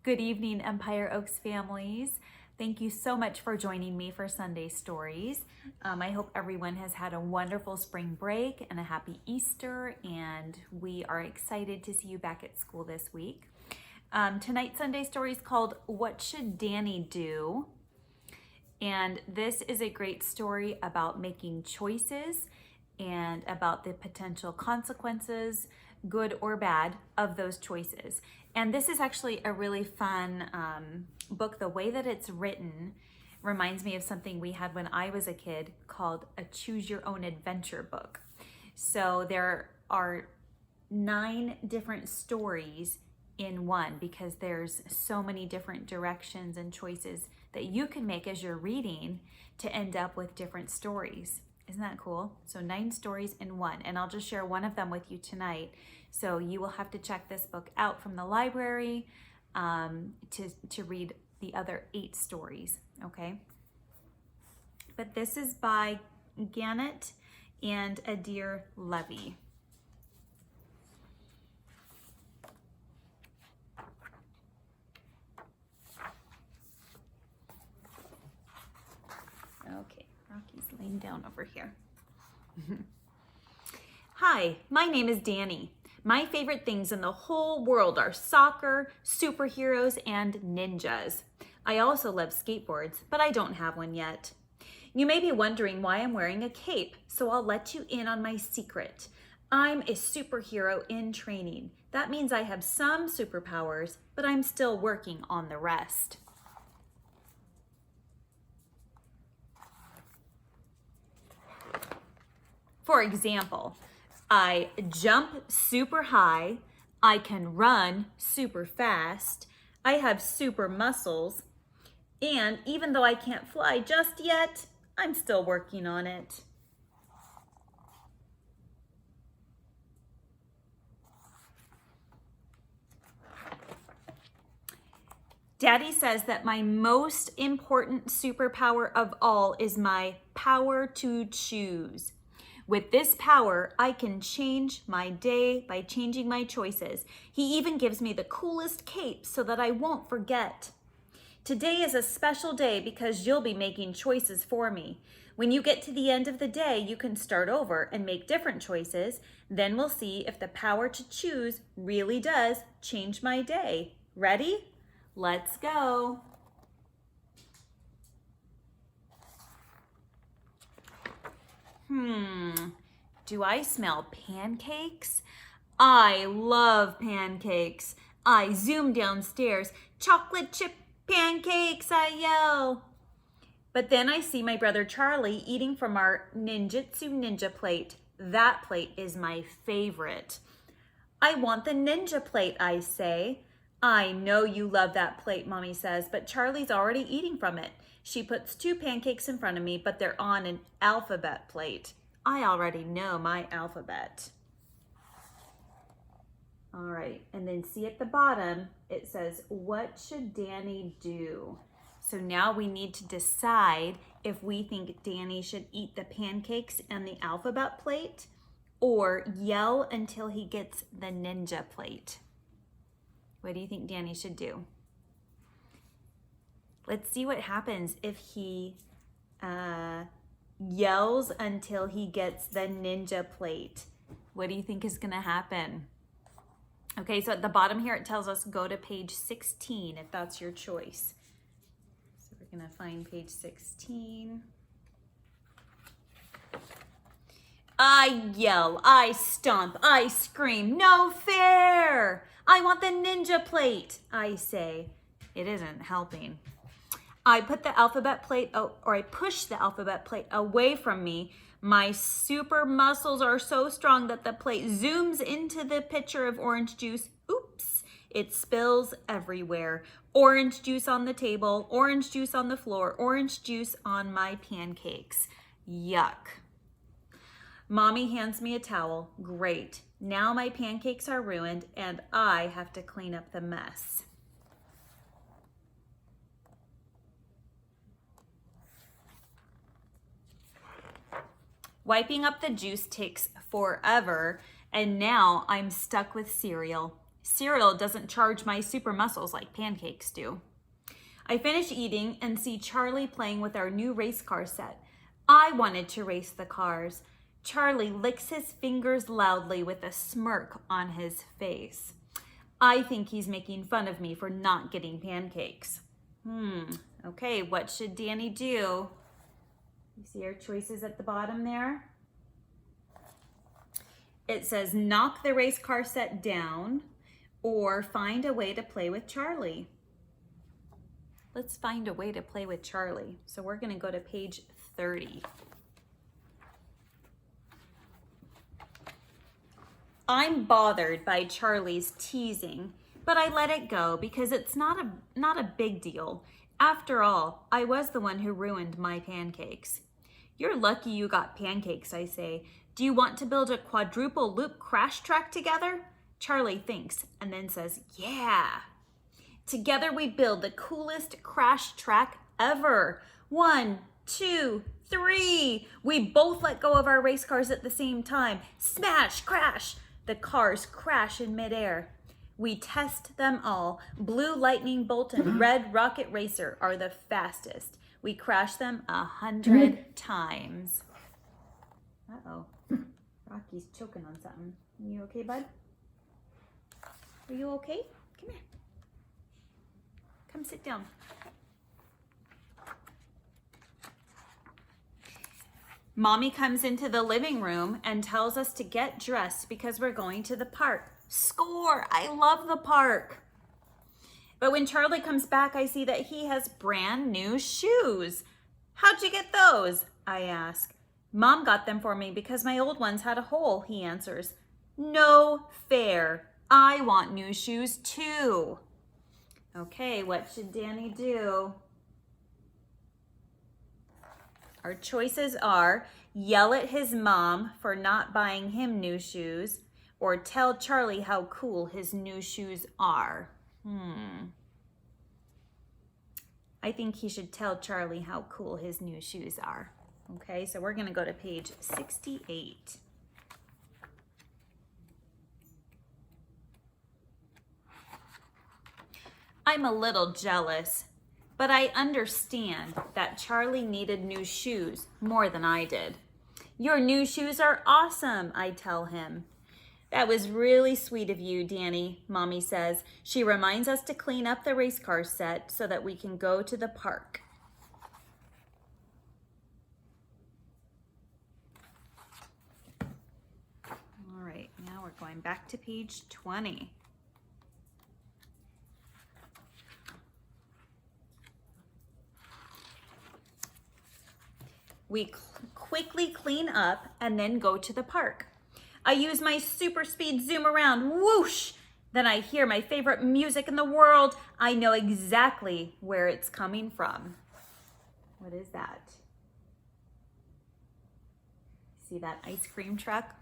Good evening, Empire Oaks families. Thank you so much for joining me for Sunday Stories. I hope everyone has had a wonderful spring break and a happy Easter, and we are excited to see you back at school this week. Tonight's Sunday Story is called What Should Danny Do? And this is a great story about making choices and about the potential consequences, good or bad, of those choices. And this is actually a really fun book. The way that it's written reminds me of something we had when I was a kid called a Choose Your Own Adventure book. So there are 9 different stories in one because there's so many different directions and choices that you can make as you're reading to end up with different stories. Isn't that cool? So 9 stories in one, and I'll just share one of them with you tonight. So you will have to check this book out from the library to read the other 8 stories, okay? But this is by Gannett and Adair Levy. Okay, Rocky's laying down over here. Hi, my name is Danny. My favorite things in the whole world are soccer, superheroes, and ninjas. I also love skateboards, but I don't have one yet. You may be wondering why I'm wearing a cape, so I'll let you in on my secret. I'm a superhero in training. That means I have some superpowers, but I'm still working on the rest. For example, I jump super high, I can run super fast, I have super muscles, and even though I can't fly just yet, I'm still working on it. Daddy says that my most important superpower of all is my power to choose. With this power, I can change my day by changing my choices. He even gives me the coolest cape so that I won't forget. Today is a special day because you'll be making choices for me. When you get to the end of the day, you can start over and make different choices. Then we'll see if the power to choose really does change my day. Ready? Let's go. Do I smell pancakes? I love pancakes. I zoom downstairs. Chocolate chip pancakes, I yell. But then I see my brother Charlie eating from our ninjutsu ninja plate. That plate is my favorite. I want the ninja plate, I say. I know you love that plate, Mommy says, but Charlie's already eating from it. She puts 2 pancakes in front of me, but they're on an alphabet plate. I already know my alphabet. All right, and then see at the bottom, it says, what should Danny do? So now we need to decide if we think Danny should eat the pancakes and the alphabet plate or yell until he gets the ninja plate. What do you think Danny should do? Let's see what happens if he yells until he gets the ninja plate. What do you think is gonna happen? Okay, so at the bottom here, it tells us go to page 16 if that's your choice. So we're gonna find page 16. I yell, I stomp, I scream, no fair! I want the ninja plate, I say. It isn't helping. I put the alphabet plate, or I push the alphabet plate away from me. My super muscles are so strong that the plate zooms into the pitcher of orange juice. Oops, it spills everywhere. Orange juice on the table, orange juice on the floor, orange juice on my pancakes. Yuck. Mommy hands me a towel. Great. Now my pancakes are ruined and I have to clean up the mess. Wiping up the juice takes forever, and now I'm stuck with cereal. Cereal doesn't charge my super muscles like pancakes do. I finish eating and see Charlie playing with our new race car set. I wanted to race the cars. Charlie licks his fingers loudly with a smirk on his face. I think he's making fun of me for not getting pancakes. Okay, what should Danny do? You see our choices at the bottom there? It says knock the race car set down or find a way to play with Charlie. Let's find a way to play with Charlie. So we're going to go to page 30. I'm bothered by Charlie's teasing, but I let it go because it's not a big deal. After all, I was the one who ruined my pancakes. You're lucky you got pancakes, I say. Do you want to build a quadruple loop crash track together? Charlie thinks and then says, yeah. Together we build the coolest crash track ever. 1, 2, 3. We both let go of our race cars at the same time. Smash, crash. The cars crash in midair. We test them all. Blue Lightning Bolt and Red Rocket Racer are the fastest. We crash them 100 times. Uh-oh. Rocky's choking on something. You okay, bud? Are you okay? Come here. Come sit down. Mommy comes into the living room and tells us to get dressed because we're going to the park. Score! I love the park. But when Charlie comes back, I see that he has brand new shoes. How'd you get those? I ask. Mom got them for me because my old ones had a hole, he answers. No fair. I want new shoes too. Okay, what should Danny do? Our choices are yell at his mom for not buying him new shoes or tell Charlie how cool his new shoes are. I think he should tell Charlie how cool his new shoes are. Okay, so we're gonna go to page 68. I'm a little jealous, but I understand that Charlie needed new shoes more than I did. Your new shoes are awesome, I tell him. That was really sweet of you, Danny, Mommy says. She reminds us to clean up the race car set so that we can go to the park. All right, now we're going back to page 20. We quickly clean up and then go to the park. I use my super speed zoom around, whoosh! Then I hear my favorite music in the world. I know exactly where it's coming from. What is that? See that ice cream truck?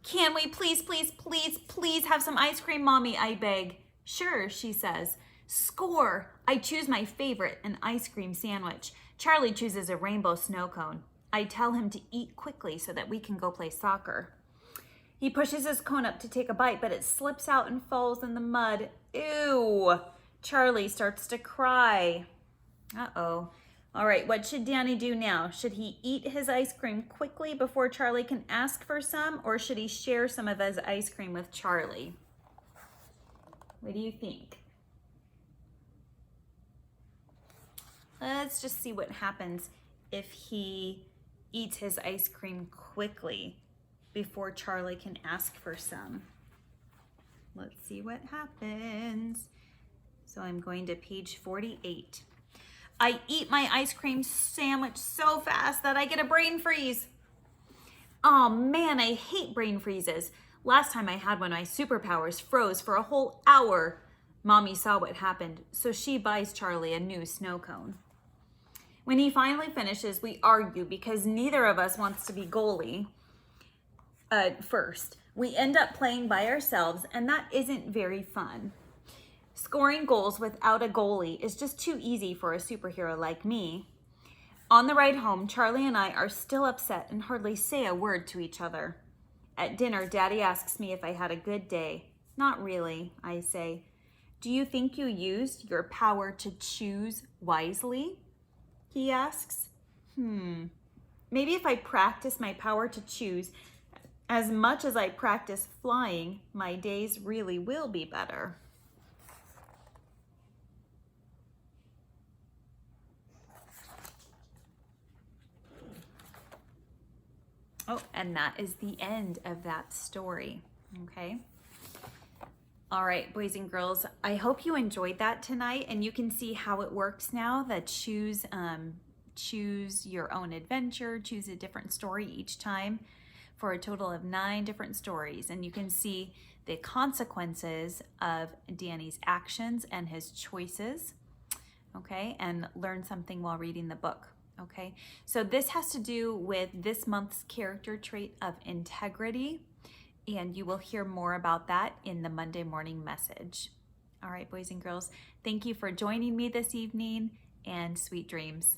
Can we please, please, please, please have some ice cream, Mommy, I beg. Sure, she says. Score! I choose my favorite, an ice cream sandwich. Charlie chooses a rainbow snow cone. I tell him to eat quickly so that we can go play soccer. He pushes his cone up to take a bite, but it slips out and falls in the mud. Ew! Charlie starts to cry. Uh-oh. All right, what should Danny do now? Should he eat his ice cream quickly before Charlie can ask for some, or should he share some of his ice cream with Charlie? What do you think? Let's just see what happens if he eats his ice cream quickly before Charlie can ask for some. Let's see what happens. So I'm going to page 48. I eat my ice cream sandwich so fast that I get a brain freeze. Oh man, I hate brain freezes. Last time I had one, my superpowers froze for a whole hour. Mommy saw what happened, so she buys Charlie a new snow cone. When he finally finishes, we argue because neither of us wants to be goalie first. We end up playing by ourselves, and that isn't very fun. Scoring goals without a goalie is just too easy for a superhero like me. On the ride home, Charlie and I are still upset and hardly say a word to each other. At dinner, Daddy asks me if I had a good day. Not really, I say. Do you think you used your power to choose wisely? He asks. Maybe if I practice my power to choose as much as I practice flying, my days really will be better. Oh, and that is the end of that story. Okay. All right, boys and girls, I hope you enjoyed that tonight, and you can see how it works now, that choose your own adventure, choose a different story each time for a total of 9 different stories. And you can see the consequences of Danny's actions and his choices, okay, and learn something while reading the book. Okay, so this has to do with this month's character trait of integrity, and you will hear more about that in the Monday morning message. All right, boys and girls, thank you for joining me this evening, and sweet dreams.